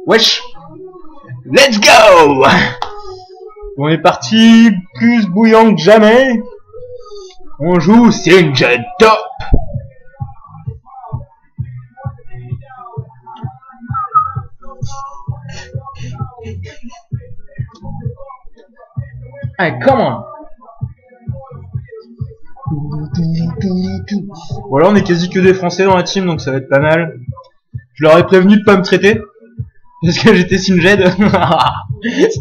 Wesh, let's go. On est parti, plus bouillant que jamais. On joue Singe Top. Allez, comment? Voilà, on est quasi que des Français dans la team, donc ça va être pas mal. Je leur ai prévenu de pas me traiter, parce que j'étais Singed. Ça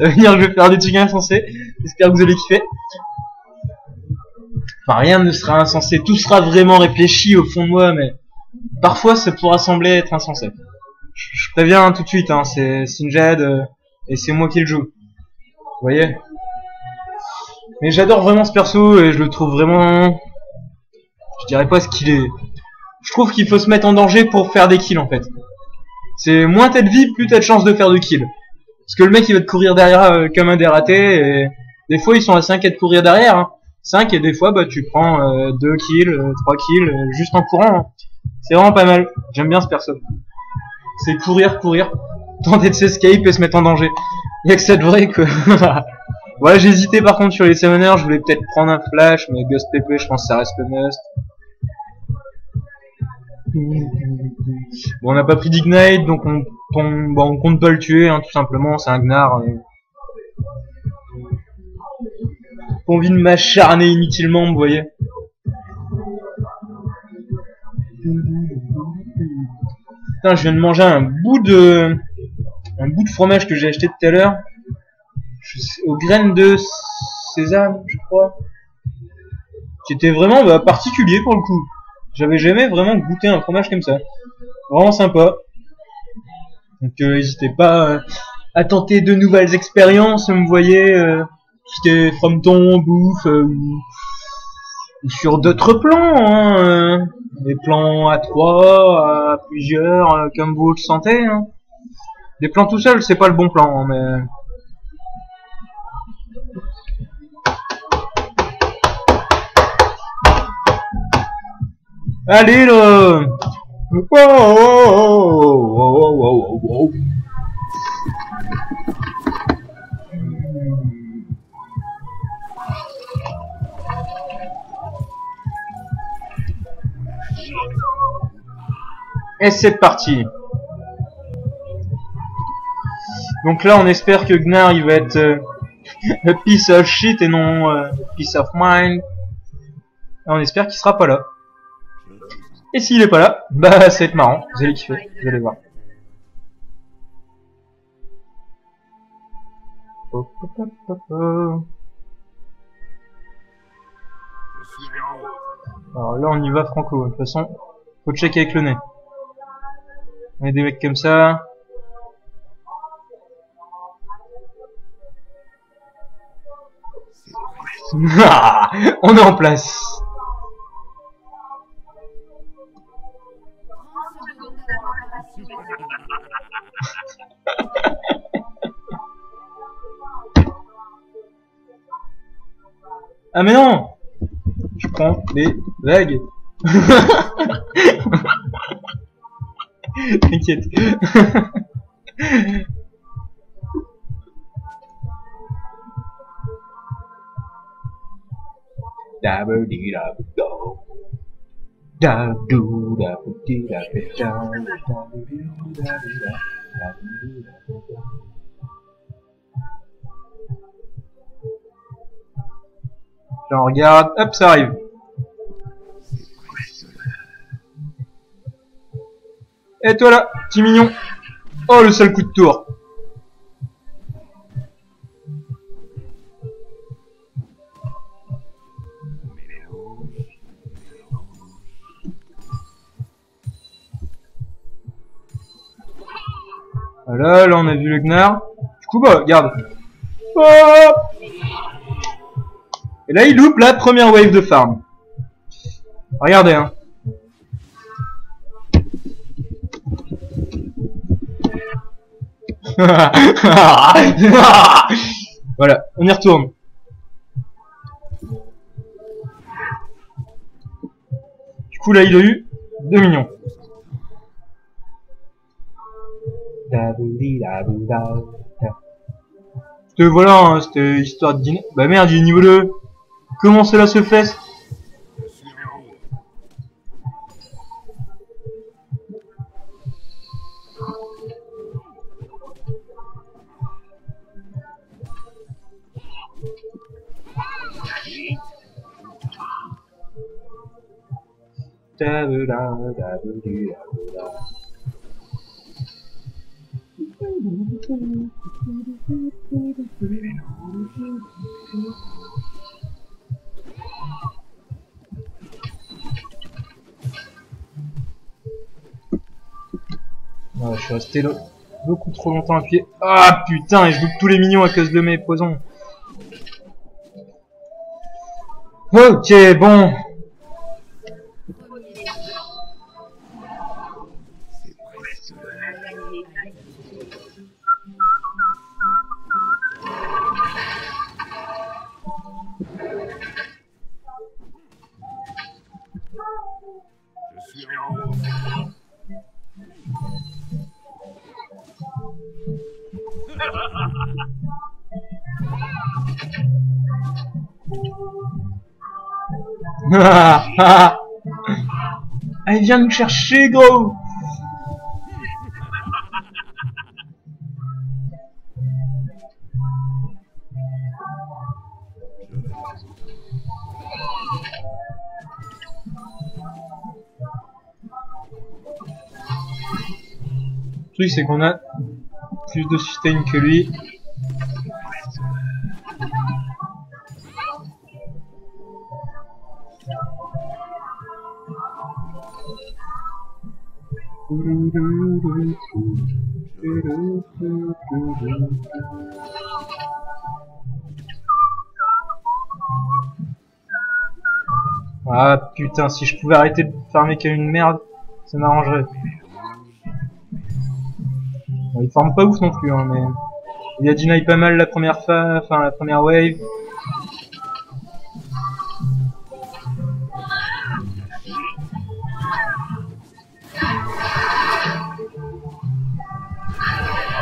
veut dire que je vais faire des trucs insensés. J'espère que vous allez kiffer. Enfin, rien ne sera insensé, tout sera vraiment réfléchi au fond de moi, mais parfois ça pourra sembler être insensé. Je préviens tout de suite, hein, c'est Singed et c'est moi qui le joue. Vous voyez? Mais j'adore vraiment ce perso et je le trouve vraiment... Je dirais pas ce qu'il est. Je trouve qu'il faut se mettre en danger pour faire des kills en fait. C'est moins t'as de vie, plus t'as de chance de faire de kills. Parce que le mec il va te courir derrière comme un dératé et des fois ils sont à 5 à te courir derrière. Hein. 5 et des fois bah tu prends 2 kills, 3 kills juste en courant. Hein. C'est vraiment pas mal. J'aime bien ce perso. C'est courir, tenter de s'escape et se mettre en danger. Y'a que ça de vrai quoi. Ouais, j'ai hésité par contre sur les summoners, je voulais peut-être prendre un flash, mais Ghost TP je pense que ça reste le must. Bon, on n'a pas pris d'ignite, donc on compte pas le tuer, hein, tout simplement, c'est un Gnar. Pas envie de m'acharner inutilement, vous voyez. Putain, je viens de manger un bout de fromage que j'ai acheté tout à l'heure. Aux graines de sésame, je crois. Qui était vraiment particulier pour le coup. J'avais jamais vraiment goûté un fromage comme ça. Vraiment sympa. Donc n'hésitez pas à tenter de nouvelles expériences, vous voyez, tout ce qui est frometon, bouffe, ou sur d'autres plans, hein, des plans à 3, à plusieurs, comme vous le sentez. Hein. Des plans tout seul, c'est pas le bon plan, hein, mais... Allez là! Wow. Et c'est parti. Donc là on espère que Gnar il va être a piece of shit et non piece of mind. Et on espère qu'il sera pas là. Et s'il est pas là, bah ça va être marrant, vous allez kiffer, vous allez voir. Alors là on y va franco, de toute façon, faut checker avec le nez. On a des mecs comme ça. On est en place. Ah mais non! Je prends les vagues. T'inquiète. J'en regarde, hop, ça arrive. Et toi là, petit mignon. Oh, le seul coup de tour. Voilà, là on a vu le Gnar. Du coup, bah, regarde. Oh, et là, il loupe la première wave de farm. Regardez, hein. Voilà, on y retourne. Du coup, là, il a eu 2 millions. Te voilà, hein, c'était histoire de dîner. Bah merde, il est niveau 2. Comment cela se fait? Ouais, je suis resté là beaucoup trop longtemps à pied. Ah putain, et je loupe tous les minions à cause de mes poisons. Ok, bon. Ah, il vient nous chercher, gros. Le truc, c'est qu'on a plus de sustain que lui. Ah putain, si je pouvais arrêter de farmer comme une merde, ça m'arrangerait. Bon, il farme pas ouf non plus, hein, mais il a deny pas mal la première enfin la première wave.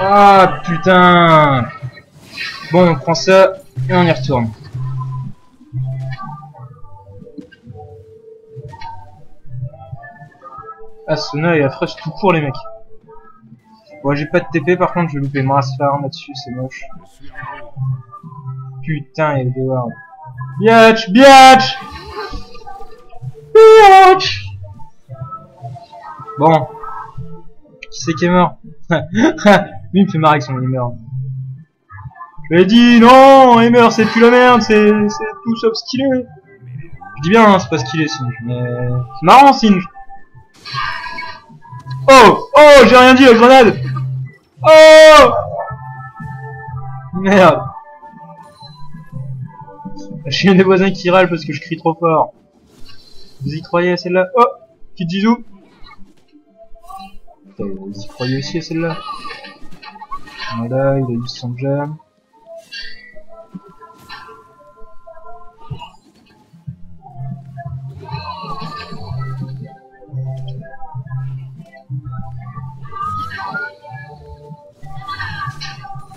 Ah putain. Bon, on prend ça et on y retourne. Ah, Sona et Afresh tout court les mecs. Bon, j'ai pas de TP par contre, je vais louper Marasfarm là-dessus, c'est moche. Putain, il y a des wards. Biatch, biatch, biatch. Bon, qui c'est qui est mort? Lui il me fait marrer avec son Heimer. Je lui ai dit non, Heimer c'est plus la merde, c'est tout sauf ce qu'il est. Je dis bien, hein, c'est pas ce qu'il est Singe, mais c'est marrant Singe. Oh, oh, j'ai rien dit la grenade. Oh, merde. J'ai un des voisins qui râle parce que je crie trop fort. Vous y croyez à celle-là? Oh, petite zizou. Vous y croyez aussi à celle-là? Voilà, il a eu son jam.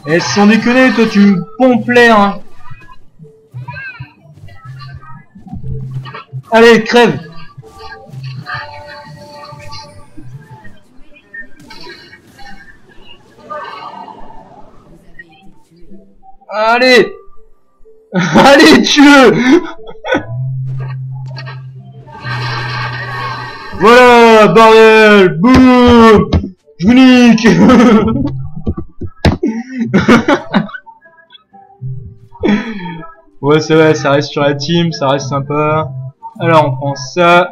Eh, sans déconner, toi tu me pompes l'air, hein. Allez, crève. Allez. Allez, tue-le. Voilà, bordel. Boum. Je vous nique. Ouais, c'est vrai, ça reste sur la team, ça reste sympa. Alors, on prend ça.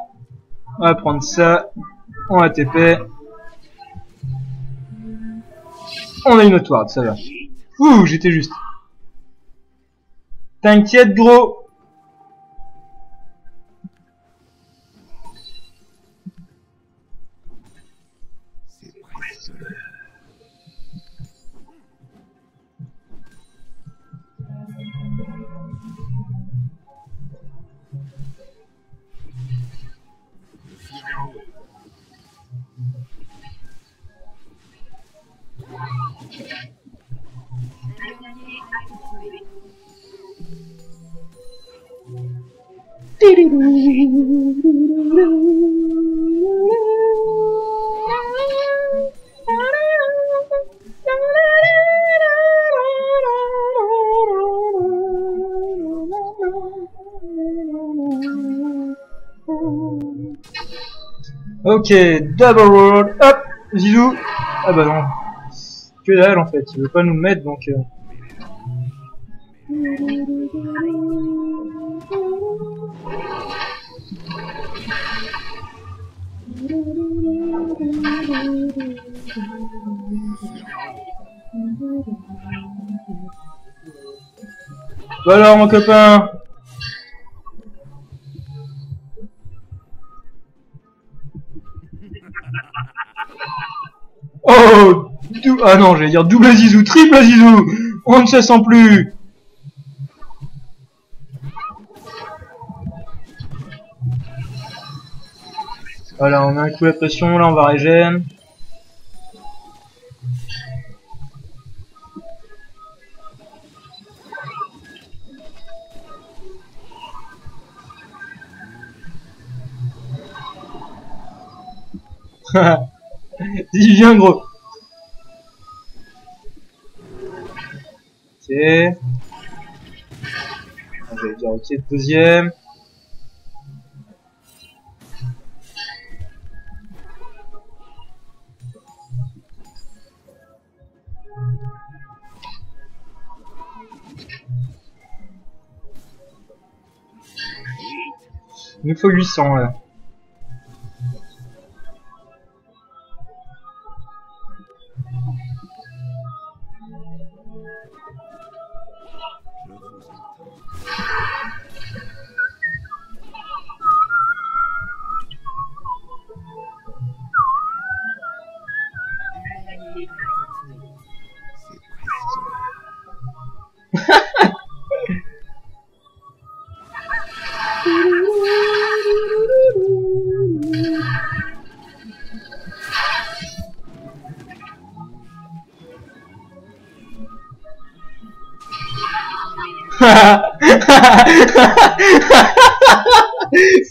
On va prendre ça. On va TP. On a une autre ward, ça va. Ouh, j'étais juste. T'inquiète, gros. Ok, double roll, hop, Zizou. Ah bah non, que dalle en fait, il veut pas nous le mettre donc... Bah alors mon copain. Oh, ah non, j'allais dire double Zizou, triple Zizou. On ne se sent plus. Voilà, on met un coup la pression, là on va régène. Il vient gros. Ok. J'allais dire ok, deuxième. Il nous faut 800 là.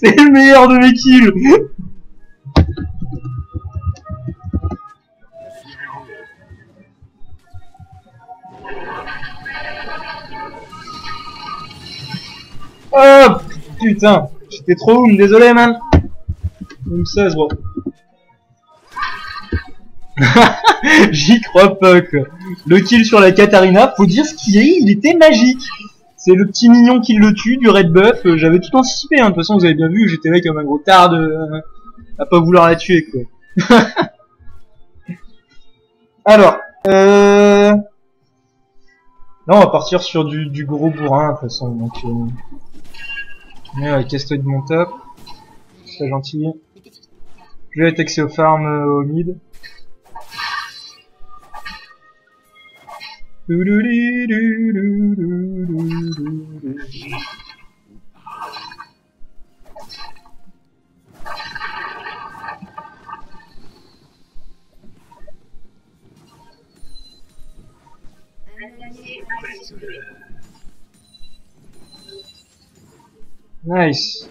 C'est le meilleur de mes kills. Oh putain, j'étais trop oum, désolé man. Oum 16 bro. J'y crois pas quoi. Le kill sur la Katarina, faut dire ce qu'il est, il était magique. C'est le petit mignon qui le tue, du red buff, j'avais tout anticipé, hein. De toute façon vous avez bien vu, j'étais là comme un gros tard à pas vouloir la tuer quoi. Alors, là on va partir sur du gros bourrin de toute façon, donc ouais, casse-toi de mon top, c'est gentil. Je vais attaquer au farm au mid. Nice.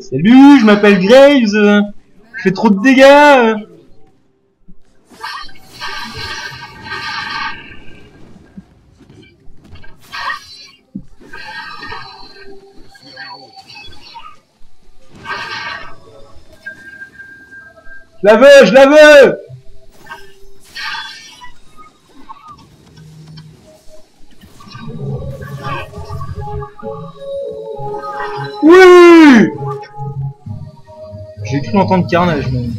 Salut, je m'appelle Graves. Je fais trop de dégâts. Je la veux, je la veux. Oui. J'ai cru entendre carnage même.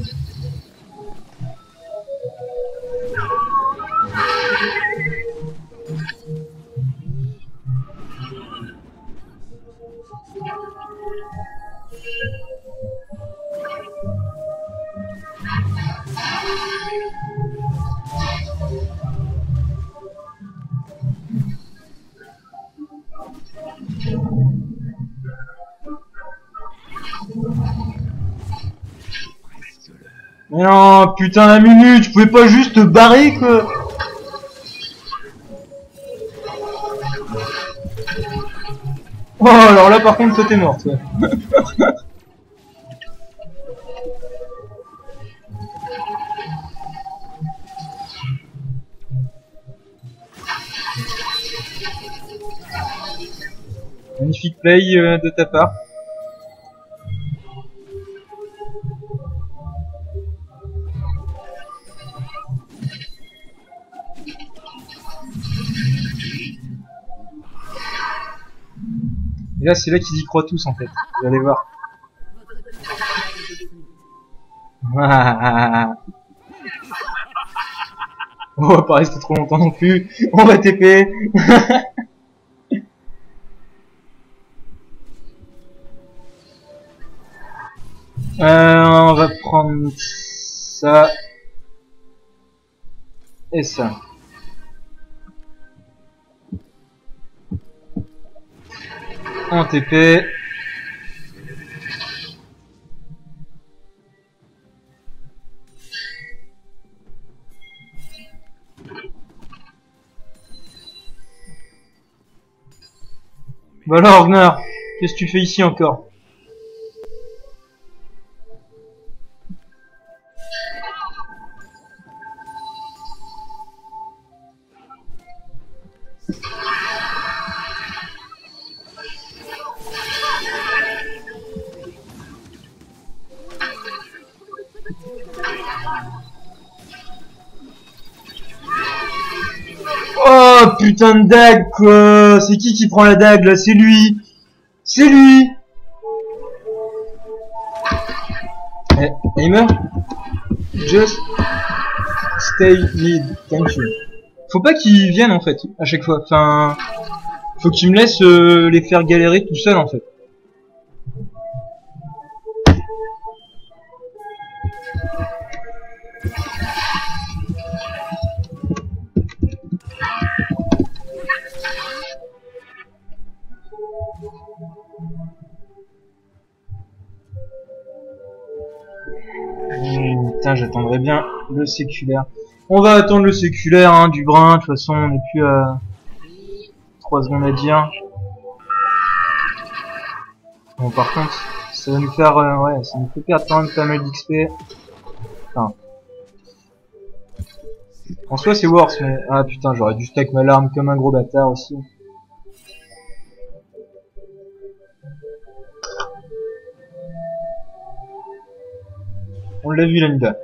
Mais non, putain la minute, je pouvais pas juste te barrer quoi. Oh alors là par contre toi t'es morte. Ouais. Magnifique play de ta part. Et là, c'est là qu'ils y croient tous en fait. Vous allez voir. On va pas rester trop longtemps non plus. On va TP. On va prendre ça et ça. En TP. Bah alors, Gnar, qu'est-ce que tu fais ici encore? Oh putain de dague quoi! C'est qui prend la dague là? C'est lui! C'est lui! Aimer? Just stay mid, thank you. Faut pas qu'ils viennent en fait, à chaque fois. Enfin, faut qu'ils me laissent les faire galérer tout seul en fait. Putain, j'attendrai bien le séculaire. On va attendre le séculaire, hein, du brin. De toute façon, on n'est plus à 3 secondes à dire. Bon, par contre, ça va nous faire, ouais, ça nous fait perdre quand même pas mal d'XP. Enfin, en soi, c'est worse, mais ah putain, j'aurais dû stack ma larme comme un gros bâtard aussi. On l'a vu, l'Anida.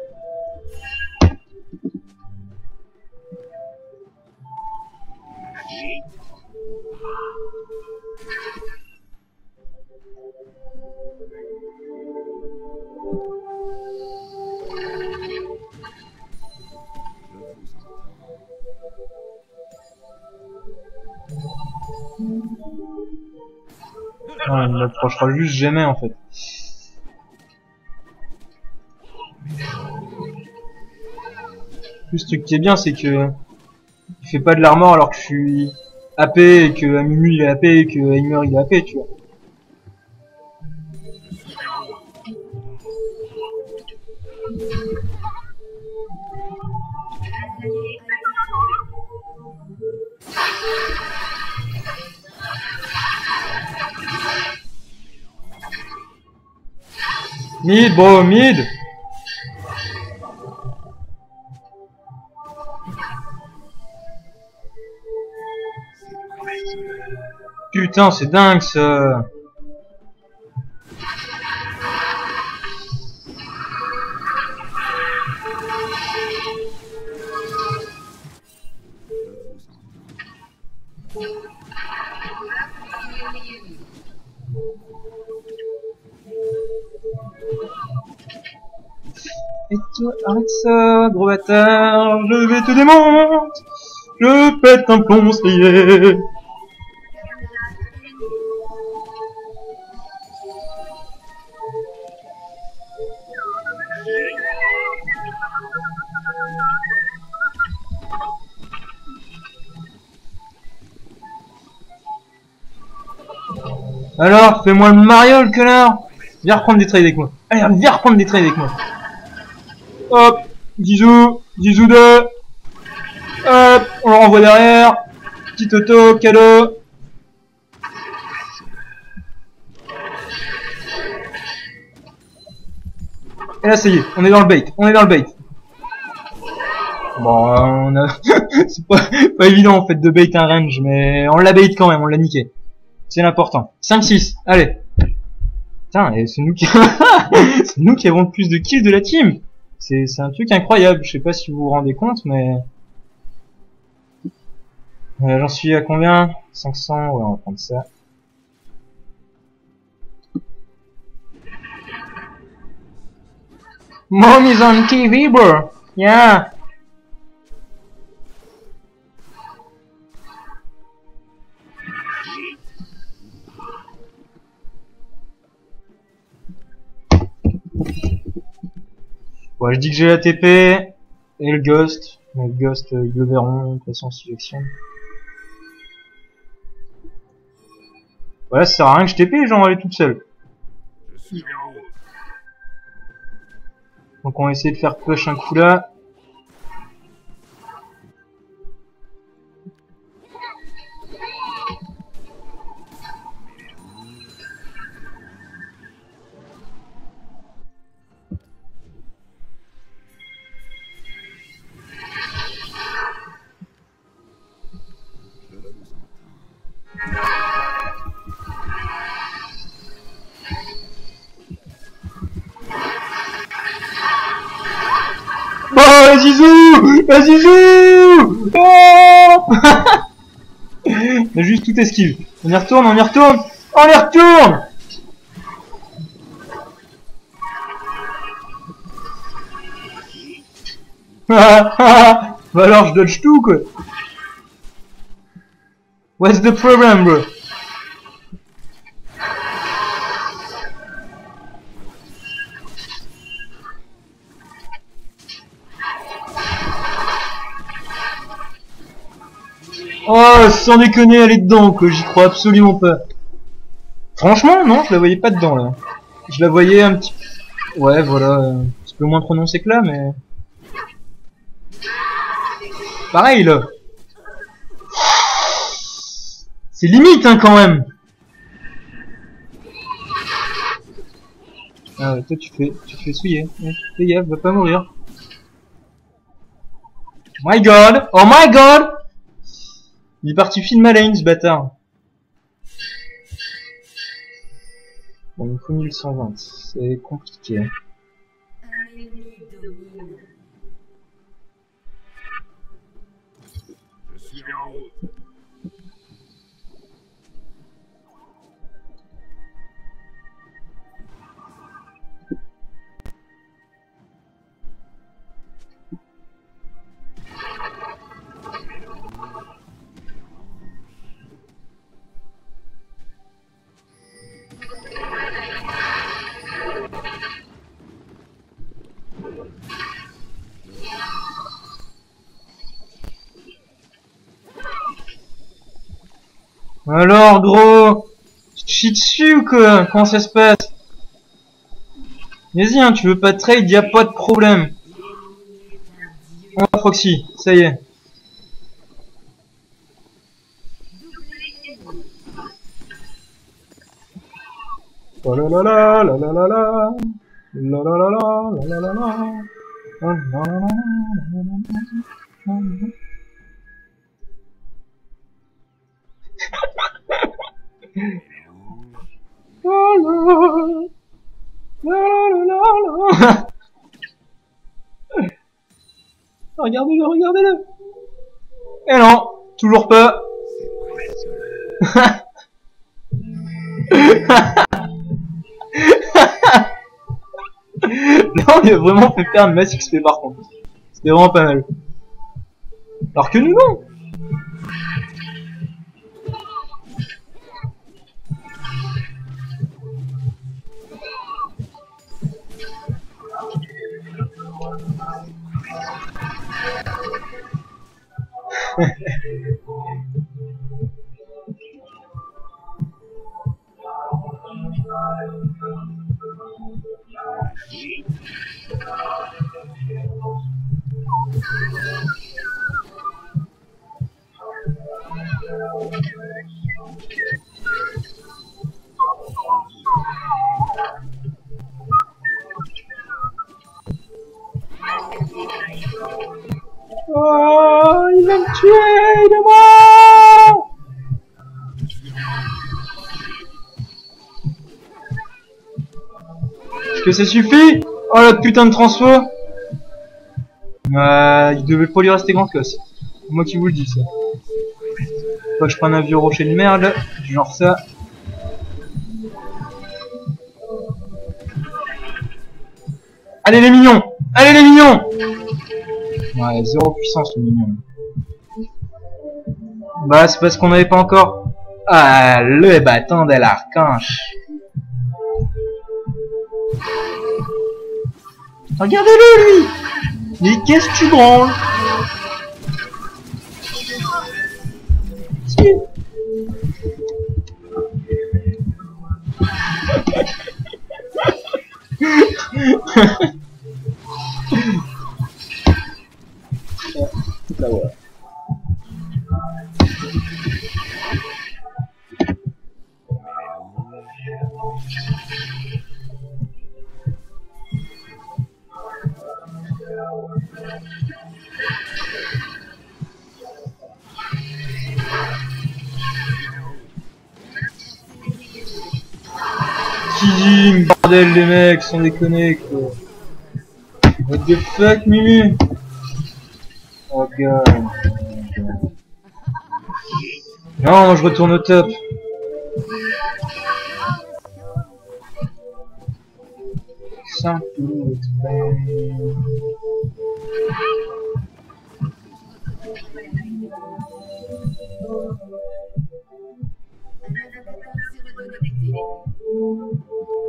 Non, il m'approchera juste jamais en fait. Plus, ce truc qui est bien, c'est que il fait pas de l'armor alors que je suis AP et que Amumu il est AP et que Aimer il est AP, tu vois. Mid, bro, mid. Putain, c'est dingue ça. Et toi, arrête ça, gros bâtard, je vais te démonter. Je pète un plomb strié. Alors, fais-moi le mariole, connard. Viens reprendre des trades avec moi. Allez, viens reprendre des trades avec moi. Hop, Zizou, Zizou 2. Hop, on le renvoie derrière. Petit auto, cadeau. Et là, ça y est, on est dans le bait, on est dans le bait. Bon, on a... c'est pas évident en fait de bait un range, mais on l'a bait quand même, on l'a niqué. C'est l'important. 5-6, allez. Putain, et c'est nous qui... c'est nous qui avons le plus de kills de la team. C'est un truc incroyable, je sais pas si vous vous rendez compte, mais... j'en suis à combien? 500, ouais, on va prendre ça. Mom is on TV, bro. Yeah. Ouais, je dis que j'ai la TP et le Ghost. Mais le Ghost, ils le verront de toute façon si j'actionne. Ouais, ça sert à rien que je TP, genre elle est toute seule. Donc on va essayer de faire push un coup là. Oh, la Zizou! La Zizou! Oh on a juste tout esquive. On y retourne, on y retourne! On y retourne! Bah alors je dodge tout quoi! What's the problem, bro? Oh, sans déconner, elle est dedans, quoi. J'y crois absolument pas. Franchement, non, je la voyais pas dedans, là. Je la voyais un petit... Ouais, voilà, un petit peu moins prononcé que là, mais... Pareil, là. C'est limite, hein, quand même. Ah ouais, toi, tu fais souiller. Fais gaffe, va pas mourir. My god! Oh my god! Il est parti film ma lane, ce bâtard. Bon, il me faut 1120. C'est compliqué. Alors, gros, tu te chies dessus ou quoi? Comment ça se passe? Vas-y, hein, tu veux pas de trade, y a pas de problème. On va proxy, ça y est. Oh la la la la la la la la la la la la la la. Oh la la la la la la. Regardez-le, regardez-le. Et non, toujours pas. Là, on a vraiment fait faire un mass XP par contre. C'était vraiment pas mal. Alors que nous, non. Oh, il va me tuer, aidez-moi! Est-ce que ça suffit? Oh la putain de transfo! Il devait pas lui rester grand que ça. C'est moi qui vous le dis ça. Faut que je prenne un vieux rocher de merde, genre ça. Allez les mignons! Allez les mignons! Ouais, zéro puissance les mignons. Bah c'est parce qu'on n'avait pas encore... Ah, le bâton de l'archange. Regardez-le lui! Mais qu'est-ce que tu branles? Ça va. Qui bordel les mecs, sans déconner quoi. What the fuck Mimi? Oh god. Non, moi je retourne au top. Simple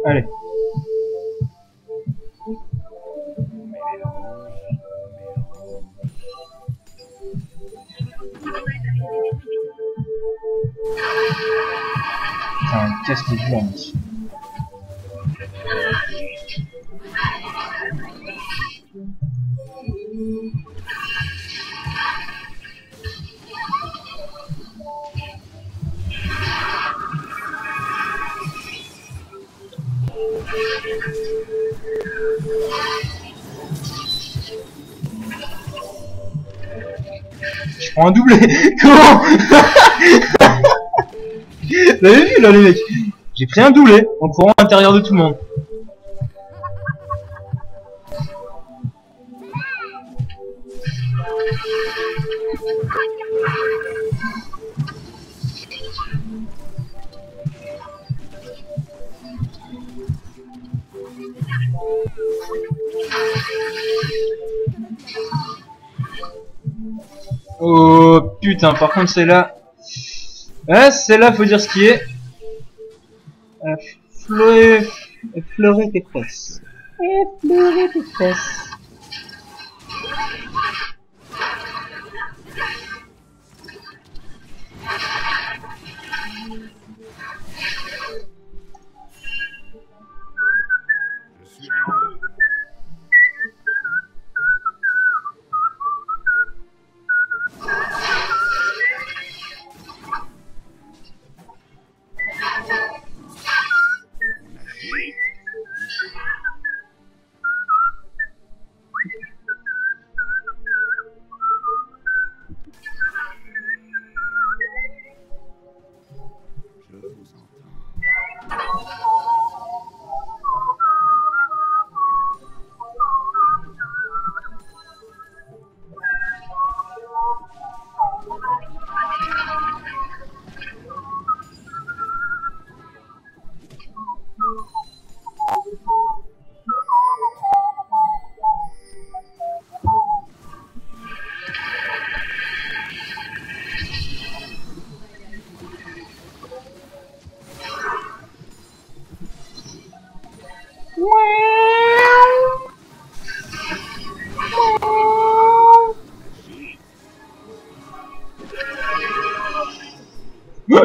Allez. Putain, casse les viandes ici. Je prends un doublé. Comment? Vous avez vu là les mecs? J'ai pris un doublé en courant à l'intérieur de tout le monde. Oh putain, par contre c'est là. Ouais, c'est là, faut dire ce qui est. Effleurer tes fesses. Effleurer tes fesses.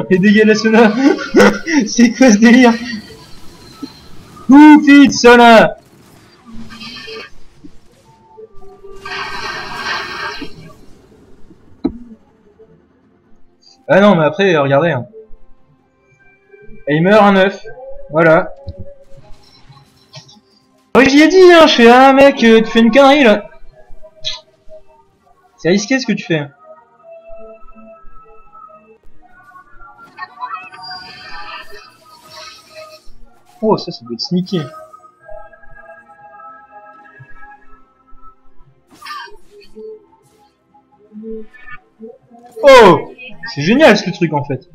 Les dégâts de la Sona. C'est quoi ce délire? Ouf, vite, Sona. Ah non, mais après, regardez. Hein. Et il meurt un œuf. Voilà. Oui, j'y ai dit, hein, je fais, ah mec, tu fais une connerie là. C'est risqué ce que tu fais. Oh, ça doit être sneaky. Oh, c'est génial ce truc en fait.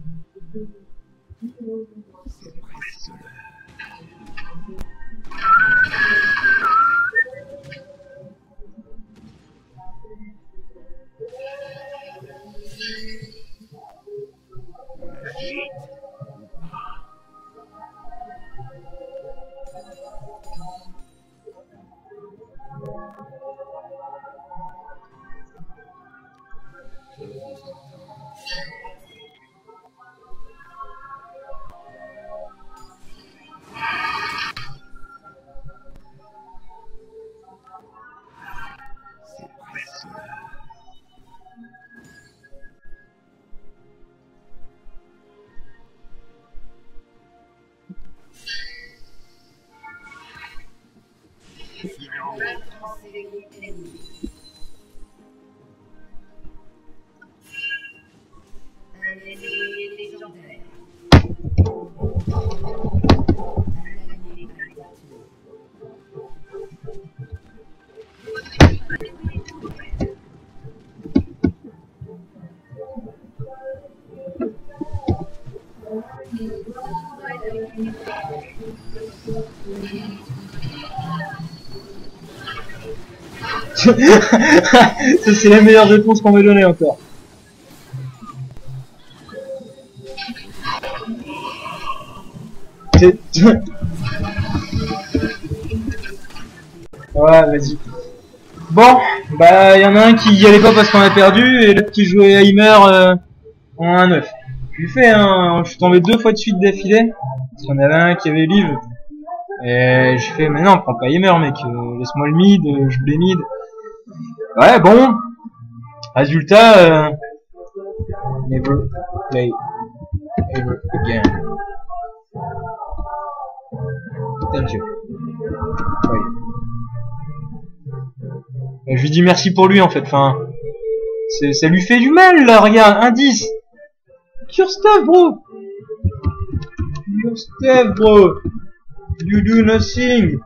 Ça c'est la meilleure réponse qu'on m'ait donnée encore. Ouais, vas-y. Bon, bah y en a un qui y allait pas parce qu'on a perdu et l'autre qui jouait à Heimer en 1-9. Je lui fais un... Je suis tombé 2 fois de suite d'affilée parce qu'on avait un qui avait Liv. Et je fais mais non, prends pas Heimer mec, laisse-moi le mid, je joue les mid. Ouais, bon. Résultat, never play ever again. Thank you. Oui. Je lui dis merci pour lui en fait, enfin... Ça lui fait du mal là, regarde, indice. Your stuff bro. Your stuff bro. You do nothing.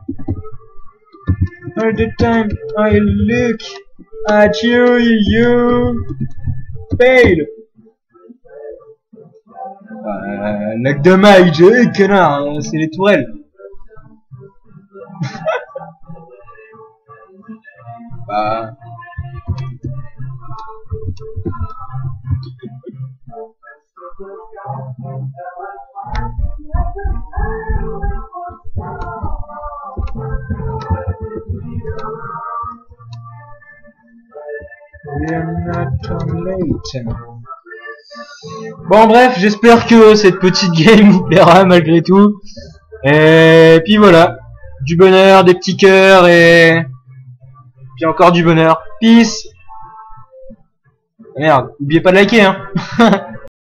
All the time I look at you, you fail. Lac de maille, connard, c'est les tourelles. Bah... Bon bref, j'espère que cette petite game vous plaira malgré tout. Et puis voilà, du bonheur, des petits cœurs et puis encore du bonheur. Peace. Merde, n'oubliez pas de liker hein.